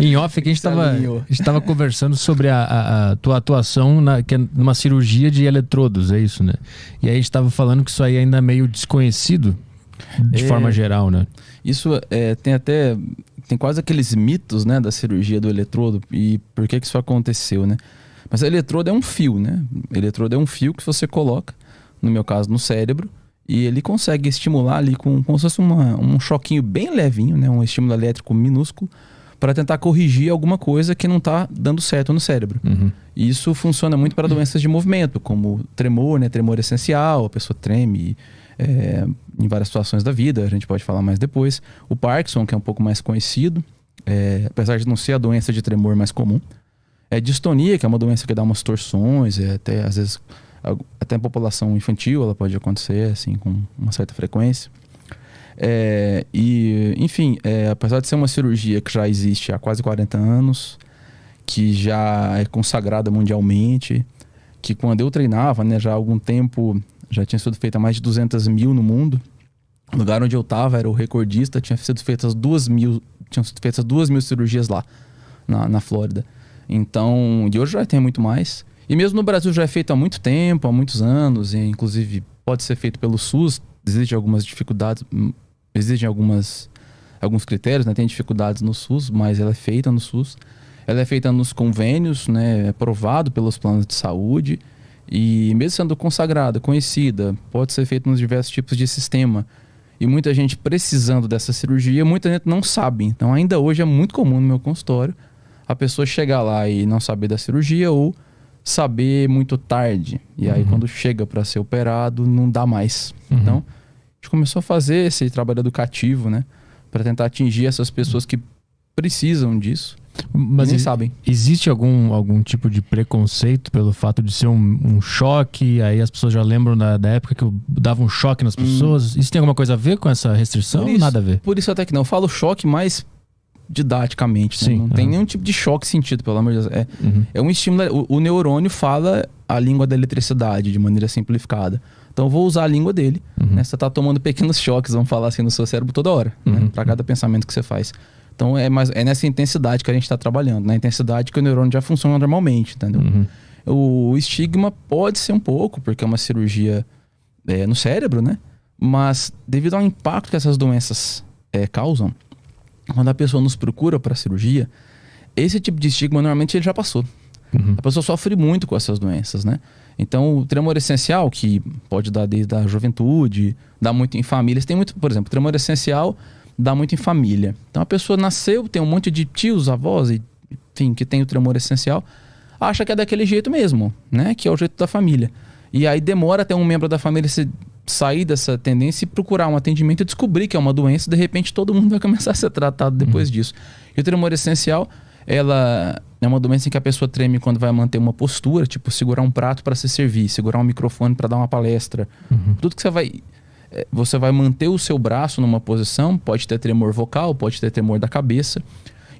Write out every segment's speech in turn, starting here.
Em off, que a gente tava conversando sobre a tua atuação que é numa cirurgia de eletrodos, é isso, né? E aí a gente tava falando que isso aí ainda é meio desconhecido de forma geral, né? Isso tem quase aqueles mitos, né, da cirurgia do eletrodo e por que isso aconteceu, né? Mas o eletrodo é um fio, né? O eletrodo é um fio que você coloca, no meu caso, no cérebro, e ele consegue estimular ali como se fosse um choquinho bem levinho, né? Um estímulo elétrico minúsculo, para tentar corrigir alguma coisa que não está dando certo no cérebro. E isso funciona muito para doenças de movimento, como tremor, né? Tremor essencial, a pessoa treme em várias situações da vida, a gente pode falar mais depois. O Parkinson, que é um pouco mais conhecido, apesar de não ser a doença de tremor mais comum. Distonia, que é uma doença que dá umas torções, até às vezes, até em população infantil ela pode acontecer, assim, com uma certa frequência. Enfim, apesar de ser uma cirurgia que já existe há quase 40 anos, que já é consagrada mundialmente, que quando eu treinava, né, já há algum tempo, já tinha sido feita mais de 200 mil no mundo. O lugar onde eu estava era o recordista, tinham sido feitas 2 mil cirurgias lá, na Flórida. Então, de hoje já tem muito mais. E mesmo no Brasil já é feito há muito tempo, há muitos anos, e inclusive pode ser feito pelo SUS. Existem algumas dificuldades, existem alguns critérios, né? Tem dificuldades no SUS, mas ela é feita no SUS. Ela é feita nos convênios, né? É aprovado pelos planos de saúde. E mesmo sendo consagrada, conhecida, pode ser feita nos diversos tipos de sistema. E muita gente precisando dessa cirurgia, muita gente não sabe. Então ainda hoje é muito comum no meu consultório a pessoa chegar lá e não saber da cirurgia ou saber muito tarde. E aí quando chega para ser operado, não dá mais. Então a gente começou a fazer esse trabalho educativo, né? Para tentar atingir essas pessoas que precisam disso. Mas nem sabem. Existe algum tipo de preconceito pelo fato de ser um choque? Aí as pessoas já lembram da época que eu dava um choque nas pessoas. Isso tem alguma coisa a ver com essa restrição? Ou nada a ver? Por isso até que não. Eu falo choque mais didaticamente. Sim, né? Não tem nenhum tipo de choque sentido, pelo amor de Deus. É um estímulo. O neurônio fala a língua da eletricidade de maneira simplificada. Então eu vou usar a língua dele. Né? Você está tomando pequenos choques, vamos falar assim, no seu cérebro toda hora. Né? Para cada pensamento que você faz. Então é nessa intensidade que a gente está trabalhando. Na intensidade que o neurônio já funciona normalmente, entendeu? O estigma pode ser um pouco, porque é uma cirurgia no cérebro, né? Mas devido ao impacto que essas doenças causam, quando a pessoa nos procura para cirurgia, esse tipo de estigma normalmente ele já passou. A pessoa sofre muito com essas doenças, né? Então o tremor essencial, que pode dar desde a juventude, dá muito em famílias. Tem muito, por exemplo, tremor essencial dá muito em família. Então a pessoa nasceu, tem um monte de tios, avós, enfim, que tem o tremor essencial, acha que é daquele jeito mesmo, né? Que é o jeito da família. E aí demora até um membro da família sair dessa tendência e procurar um atendimento e descobrir que é uma doença, e de repente todo mundo vai começar a ser tratado depois disso. E o tremor essencial, ela é uma doença em que a pessoa treme quando vai manter uma postura, tipo segurar um prato para se servir, segurar um microfone para dar uma palestra. Tudo que você vai manter o seu braço numa posição, pode ter tremor vocal, pode ter tremor da cabeça.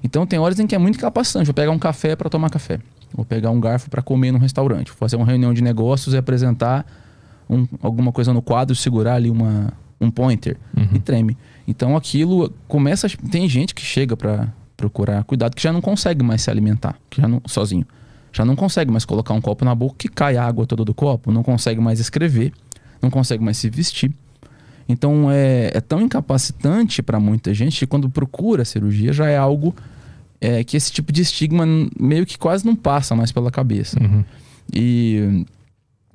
Então tem horas em que é muito incapacitante. Vou pegar um café para tomar café, vou pegar um garfo para comer num restaurante, vou fazer uma reunião de negócios e apresentar alguma coisa no quadro, segurar ali um pointer e treme. Então aquilo começa... Tem gente que chega para procurar cuidado que já não consegue mais se alimentar, que já não, sozinho. Já não consegue mais colocar um copo na boca que cai água toda do copo, não consegue mais escrever, não consegue mais se vestir. Então é tão incapacitante para muita gente que quando procura a cirurgia já é algo que esse tipo de estigma meio que quase não passa mais pela cabeça. E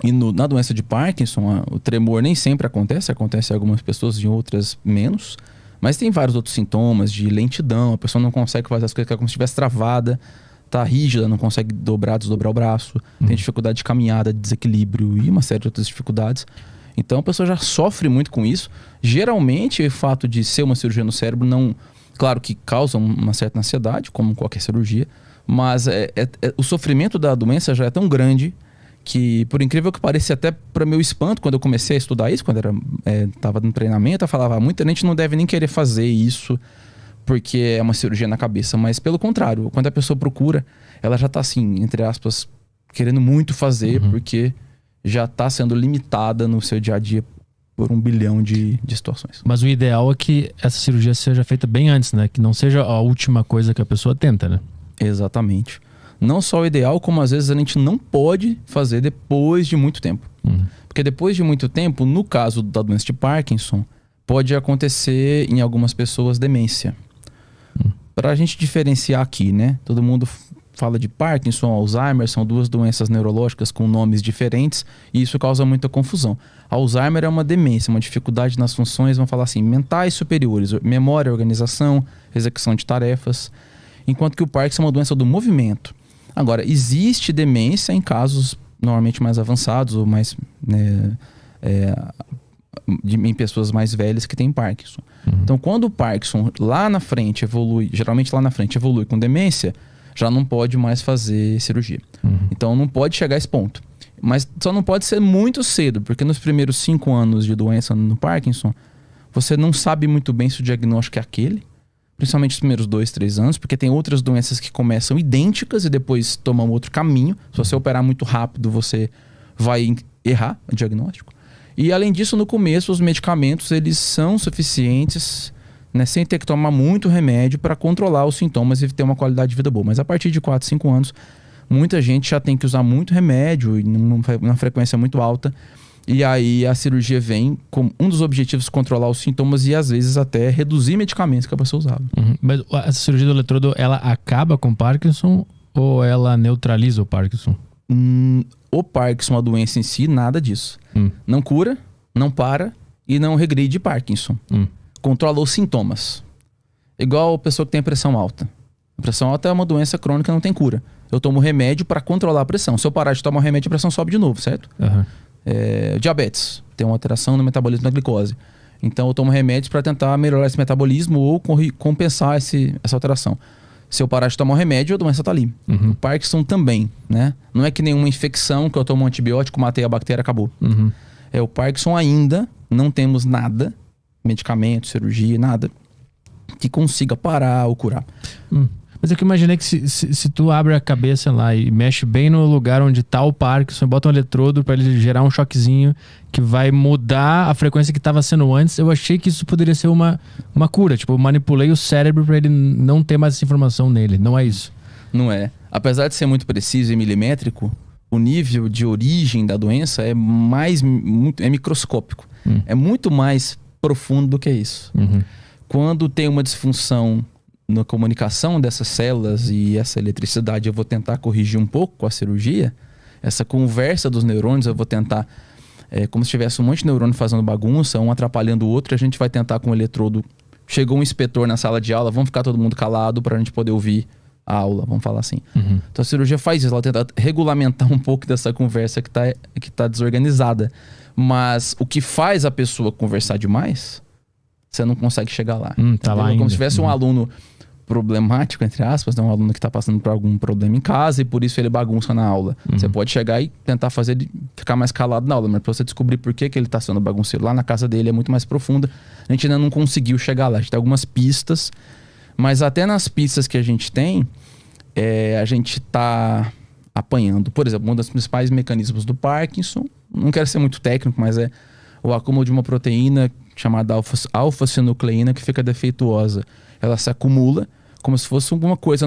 na doença de Parkinson, o tremor nem sempre acontece em algumas pessoas, em outras menos. Mas tem vários outros sintomas de lentidão, a pessoa não consegue fazer as coisas, é como se estivesse travada, tá rígida, não consegue desdobrar o braço, tem dificuldade de caminhada, de desequilíbrio e uma série de outras dificuldades. Então a pessoa já sofre muito com isso. Geralmente o fato de ser uma cirurgia no cérebro não... Claro que causa uma certa ansiedade, como qualquer cirurgia, mas o sofrimento da doença já é tão grande que, por incrível que pareça, até para meu espanto, quando eu comecei a estudar isso, quando estava no treinamento, eu falava, muita gente não deve nem querer fazer isso porque é uma cirurgia na cabeça, mas pelo contrário, quando a pessoa procura, ela já está assim, entre aspas, querendo muito fazer, porque já está sendo limitada no seu dia a dia por 1 bilhão de situações. Mas o ideal é que essa cirurgia seja feita bem antes, né? Que não seja a última coisa que a pessoa tenta, né? Exatamente. Não só o ideal, como às vezes a gente não pode fazer depois de muito tempo. Porque depois de muito tempo, no caso da doença de Parkinson, pode acontecer em algumas pessoas demência. Para a gente diferenciar aqui, né? Todo mundo fala de Parkinson, Alzheimer, são 2 doenças neurológicas com nomes diferentes e isso causa muita confusão. Alzheimer é uma demência, uma dificuldade nas funções, vamos falar assim, mentais superiores, memória, organização, execução de tarefas, enquanto que o Parkinson é uma doença do movimento. Agora, existe demência em casos normalmente mais avançados ou mais em pessoas mais velhas que têm Parkinson. Então, quando o Parkinson lá na frente evolui, geralmente lá na frente evolui com demência, já não pode mais fazer cirurgia. Então, não pode chegar a esse ponto. Mas só não pode ser muito cedo, porque nos primeiros 5 anos de doença no Parkinson, você não sabe muito bem se o diagnóstico é aquele, principalmente os primeiros 2, 3 anos, porque tem outras doenças que começam idênticas e depois tomam outro caminho. Se você operar muito rápido, você vai errar o diagnóstico. E além disso, no começo, os medicamentos eles são suficientes, né, sem ter que tomar muito remédio para controlar os sintomas e ter uma qualidade de vida boa. Mas a partir de 4, 5 anos, muita gente já tem que usar muito remédio e numa frequência muito alta. E aí a cirurgia vem com um dos objetivos controlar os sintomas e às vezes até reduzir medicamentos que a pessoa usava. Mas essa cirurgia do eletrodo, ela acaba com o Parkinson ou ela neutraliza o Parkinson? O Parkinson, a doença em si, nada disso. Não cura, não para e não regride Parkinson. Controla os sintomas. Igual a pessoa que tem pressão alta. A pressão alta é uma doença crônica, não tem cura. Eu tomo remédio para controlar a pressão. Se eu parar de tomar remédio, a pressão sobe de novo, certo? Diabetes. Tem uma alteração no metabolismo da glicose. Então eu tomo remédios para tentar melhorar esse metabolismo ou compensar essa alteração. Se eu parar de tomar o remédio, a doença tá ali. O Parkinson também, né? Não é que nenhuma infecção que eu tomo um antibiótico, matei a bactéria, acabou. O Parkinson ainda não temos nada, medicamento, cirurgia, nada, que consiga parar ou curar. Mas eu que imaginei que se tu abre a cabeça lá e mexe bem no lugar onde tá o Parkinson, bota um eletrodo para ele gerar um choquezinho que vai mudar a frequência que estava sendo antes, eu achei que isso poderia ser uma cura. Tipo, eu manipulei o cérebro para ele não ter mais essa informação nele. Não é isso? Não é. Apesar de ser muito preciso e milimétrico, o nível de origem da doença é microscópico. É muito mais profundo do que isso. Quando tem uma disfunção na comunicação dessas células e essa eletricidade eu vou tentar corrigir um pouco com a cirurgia, essa conversa dos neurônios eu vou tentar, como se tivesse um monte de neurônio fazendo bagunça, um atrapalhando o outro, a gente vai tentar com o eletrodo. Chegou um inspetor na sala de aula, vamos ficar todo mundo calado para a gente poder ouvir a aula, vamos falar assim. Então a cirurgia faz isso, ela tenta regulamentar um pouco dessa conversa que tá desorganizada. Mas o que faz a pessoa conversar demais, você não consegue chegar lá. Tá lá como se tivesse um aluno problemático, entre aspas, né? Um aluno que está passando por algum problema em casa e por isso ele bagunça na aula. Você pode chegar e tentar fazer ele ficar mais calado na aula, mas para você descobrir por que ele está sendo bagunceiro lá na casa dele é muito mais profunda. A gente ainda não conseguiu chegar lá. A gente tem algumas pistas, mas até nas pistas que a gente tem, a gente está apanhando. Por exemplo, um dos principais mecanismos do Parkinson, não quero ser muito técnico, mas é o acúmulo de uma proteína chamada alfa-sinucleína que fica defeituosa. Ela se acumula como se fosse alguma coisa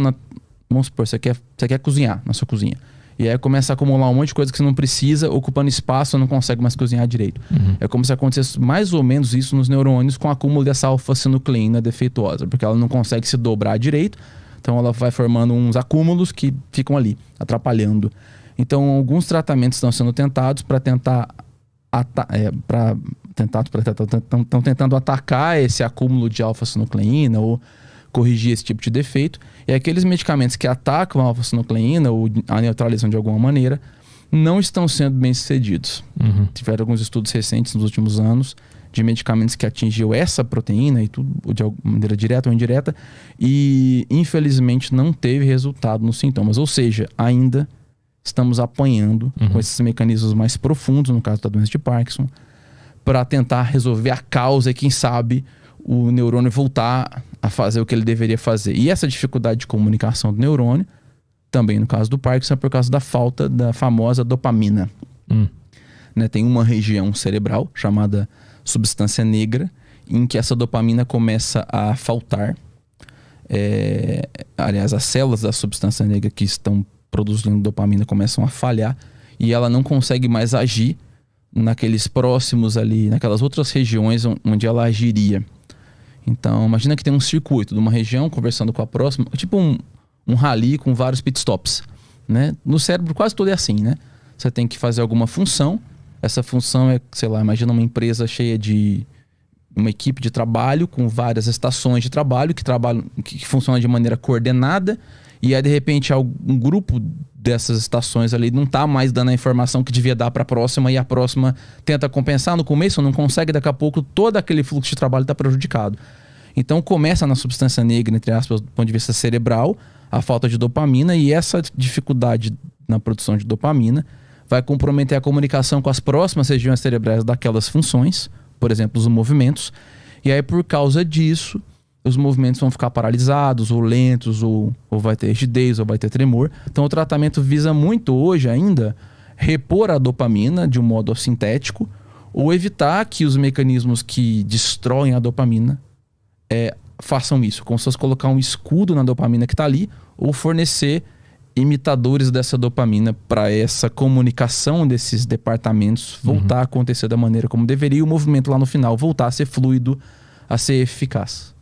vamos supor, você quer cozinhar na sua cozinha. E aí começa a acumular um monte de coisa que você não precisa, ocupando espaço, não consegue mais cozinhar direito. É como se acontecesse mais ou menos isso nos neurônios com o acúmulo dessa alfa-sinucleína defeituosa, porque ela não consegue se dobrar direito, então ela vai formando uns acúmulos que ficam ali, atrapalhando. Então alguns tratamentos estão sendo tentados para estão tentando atacar esse acúmulo de alfa-sinucleína ou corrigir esse tipo de defeito. E aqueles medicamentos que atacam a alfa-sinucleína ou a neutralizam de alguma maneira não estão sendo bem sucedidos. Tiveram alguns estudos recentes nos últimos anos de medicamentos que atingiu essa proteína e tudo de alguma maneira direta ou indireta e infelizmente não teve resultado nos sintomas. Ou seja, ainda estamos apanhando com esses mecanismos mais profundos, no caso da doença de Parkinson, para tentar resolver a causa e, quem sabe, o neurônio voltar a fazer o que ele deveria fazer. E essa dificuldade de comunicação do neurônio, também no caso do Parkinson, é por causa da falta da famosa dopamina. Né? Tem uma região cerebral chamada substância negra, em que essa dopamina começa a faltar. Aliás, as células da substância negra que estão produzindo dopamina começam a falhar e ela não consegue mais agir naqueles próximos ali, naquelas outras regiões onde ela agiria. Então, imagina que tem um circuito de uma região conversando com a próxima, tipo um rally com vários pitstops, né? No cérebro quase todo é assim, né? Você tem que fazer alguma função, essa função é, sei lá, imagina uma empresa cheia de uma equipe de trabalho com várias estações de trabalho que funcionam de maneira coordenada, e aí de repente um grupo dessas estações ali não tá mais dando a informação que devia dar para a próxima, e a próxima tenta compensar no começo, não consegue, daqui a pouco todo aquele fluxo de trabalho está prejudicado. Então começa na substância negra, entre aspas, do ponto de vista cerebral, a falta de dopamina, e essa dificuldade na produção de dopamina vai comprometer a comunicação com as próximas regiões cerebrais daquelas funções, por exemplo, os movimentos. E aí, por causa disso, os movimentos vão ficar paralisados, ou lentos, ou vai ter rigidez, ou vai ter tremor. Então, o tratamento visa muito hoje ainda repor a dopamina de um modo sintético, ou evitar que os mecanismos que destroem a dopamina façam isso, como se fosse colocar um escudo na dopamina que está ali, ou fornecer imitadores dessa dopamina para essa comunicação desses departamentos voltar a acontecer da maneira como deveria, e o movimento lá no final voltar a ser fluido, a ser eficaz.